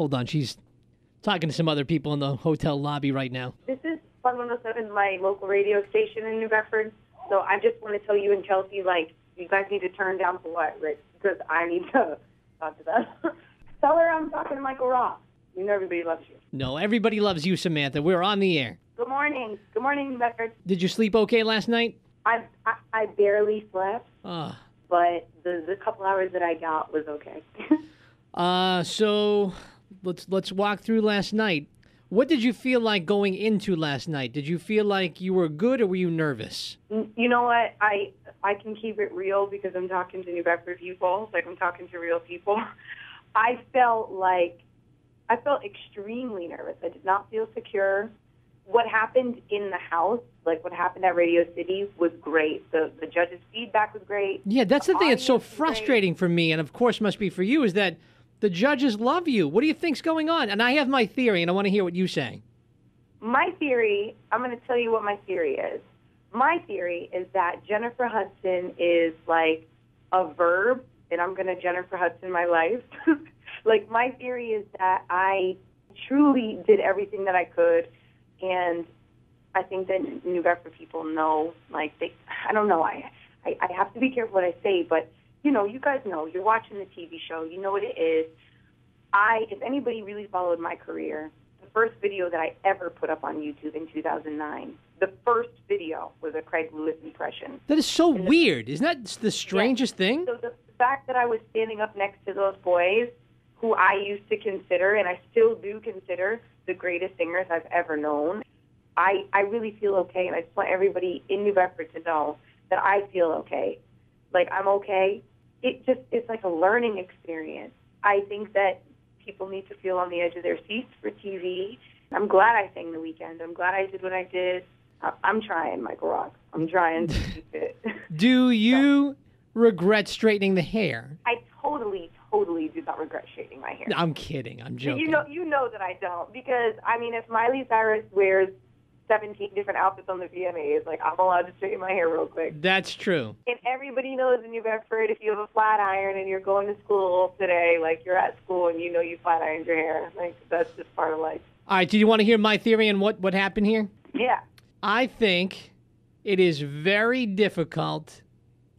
Hold on, she's talking to some other people in the hotel lobby right now. This is Fun 107, my local radio station in New Bedford. So I just want to tell you and Chelsea, like, you guys need to turn down for what, Rich? Because I need to talk to them. Tell her I'm talking to Michael Ross. You know everybody loves you. No, everybody loves you, Samantha. We're on the air. Good morning. Good morning, New Bedford. Did you sleep okay last night? I barely slept, Ah. but the couple hours that I got was okay. So let's walk through last night. What did you feel like going into last night? Did you feel like you were good or were you nervous? You know what? I can keep it real because I'm talking to New Bedford people, like I'm talking to real people. I felt extremely nervous. I did not feel secure. What happened in the house, like what happened at Radio City, was great. The judges' feedback was great. Yeah, that's the thing that's so frustrating for me, and of course must be for you, is that the judges love you. What do you think's going on? And I have my theory, and I want to hear what you say. My theory, I'm going to tell you what my theory is. My theory is that Jennifer Hudson is like a verb, and I'm going to Jennifer Hudson my life. Like, my theory is that I truly did everything that I could, and I think that New Bedford people know, like, I don't know, I have to be careful what I say, but, you know, you guys know, you're watching the TV show, you know what it is. If anybody really followed my career, the first video that I ever put up on YouTube in 2009, the first video was a Craig Lewis impression. That is so weird. Isn't that the strangest thing? So the fact that I was standing up next to those boys, who I used to consider, and I still do consider, the greatest singers I've ever known, I really feel okay, and I just want everybody in New Bedford to know that I feel okay. Like, I'm okay. It's like a learning experience. I think that people need to feel on the edge of their seats for TV. I'm glad I sang The Weekend. I'm glad I did what I did. I'm trying, Michael Rock. I'm trying to keep it. Do you regret straightening the hair? I totally do not regret straightening my hair. I'm kidding. I'm joking. You know that I don't, because, I mean, if Miley Cyrus wears 17 different outfits on the VMAs, like, I'm allowed to straighten my hair real quick. That's true. And everybody knows in New Bedford, if you have a flat iron and you're going to school today, like, you're at school and you know you flat ironed your hair. Like, that's just part of life. All right, do you want to hear my theory on what happened here? Yeah. I think it is very difficult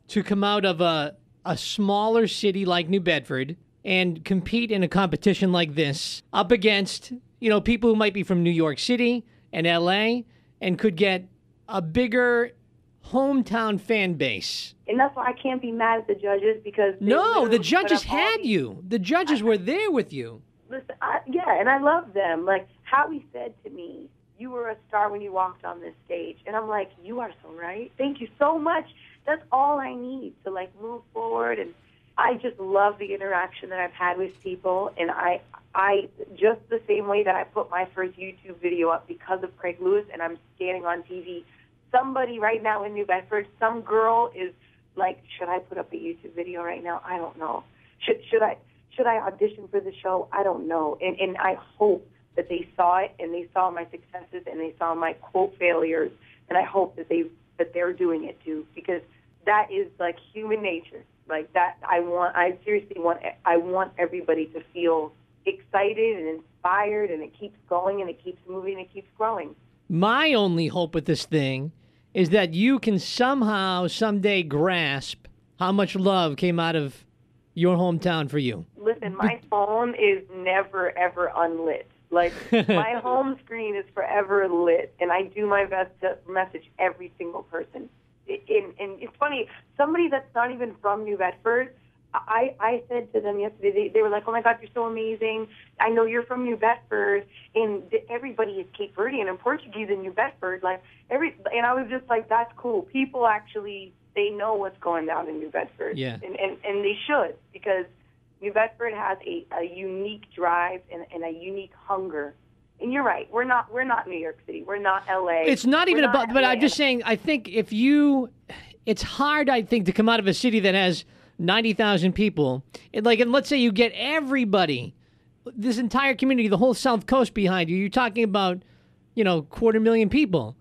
to come out of a smaller city like New Bedford and compete in a competition like this up against, you know, people who might be from New York City and L.A. and could get a bigger hometown fan base. And that's why I can't be mad at the judges, because... No, the judges had you. The judges were there with you. Listen, and I love them. Like, Howie said to me, you were a star when you walked on this stage. And I'm like, you are so right. Thank you so much. That's all I need to, like, move forward. And I just love the interaction that I've had with people. And I just the same way that I put my first YouTube video up because of Craig Lewis and I'm standing on TV, somebody right now in New Bedford, some girl is like, should I put up a YouTube video right now? I don't know. Should I audition for the show? I don't know. And I hope that they saw it and they saw my successes and they saw my quote failures. And I hope that they're doing it too, because that is like human nature. Like that, I seriously want everybody to feel excited and inspired, and it keeps going and it keeps moving and it keeps growing. My only hope with this thing is that you can somehow, someday grasp how much love came out of your hometown for you. Listen, my phone is never, ever unlit. Like, my home screen is forever lit, and I do my best to message every single person. And it's funny, somebody that's not even from New Bedford, I said to them yesterday, they were like, oh my God, you're so amazing. I know you're from New Bedford, and everybody is Cape Verdean and Portuguese in New Bedford. And I was just like, that's cool. People actually, they know what's going down in New Bedford. Yeah. And they should, because New Bedford has a unique drive and a unique hunger. And you're right. We're not New York City. We're not L.A. It's not even about, but I'm just saying, I think it's hard, I think, to come out of a city that has 90,000 people. And let's say you get everybody, this entire community, the whole South Coast behind you. You're talking about, 250,000 people.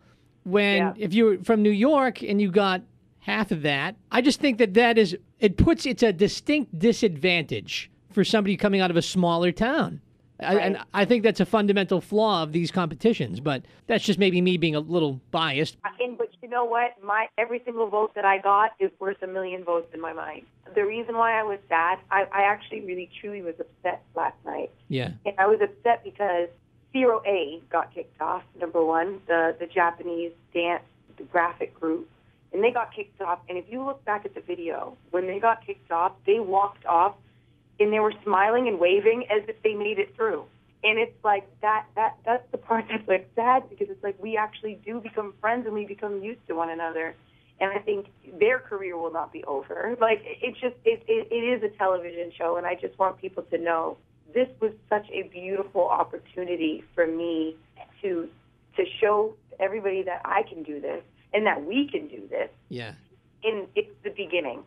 If you're from New York and you got half of that, I just think it's a distinct disadvantage for somebody coming out of a smaller town. And I think that's a fundamental flaw of these competitions, but that's just maybe me being a little biased. But you know what? Every single vote that I got is worth a million votes in my mind. The reason why I was sad, I actually really truly was upset last night. Yeah. And I was upset because Zero A got kicked off, number one, the Japanese dance, the graphic group. And they got kicked off. And if you look back at the video, when they got kicked off, they walked off and they were smiling and waving as if they made it through. And it's like that's the part that's like sad, because it's like we actually do become friends and we become used to one another. And I think their career will not be over. Like it is a television show, and I just want people to know this was such a beautiful opportunity for me to show everybody that I can do this and that we can do this. Yeah. And it's the beginning.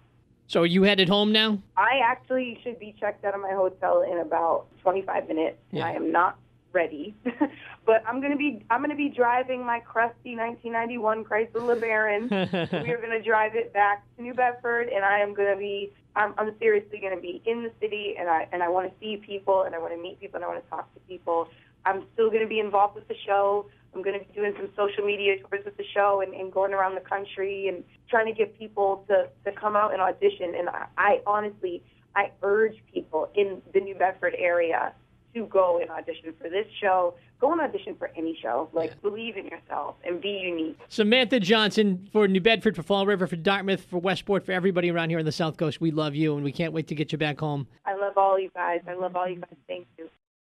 So are you headed home now? I actually should be checked out of my hotel in about 25 minutes. Yeah. I am not ready, but I'm gonna be driving my crusty 1991 Chrysler LeBaron. We are gonna drive it back to New Bedford, and I'm seriously gonna be in the city, and I want to see people, and I want to meet people, and I want to talk to people. I'm still gonna be involved with the show. I'm going to be doing some social media tours with the show and going around the country and trying to get people to come out and audition. And I honestly urge people in the New Bedford area to go and audition for this show. Go and audition for any show. Believe in yourself and be unique. Samantha Johnson for New Bedford, for Fall River, for Dartmouth, for Westport, for everybody around here on the South Coast. We love you, and we can't wait to get you back home. I love all you guys. Thank you.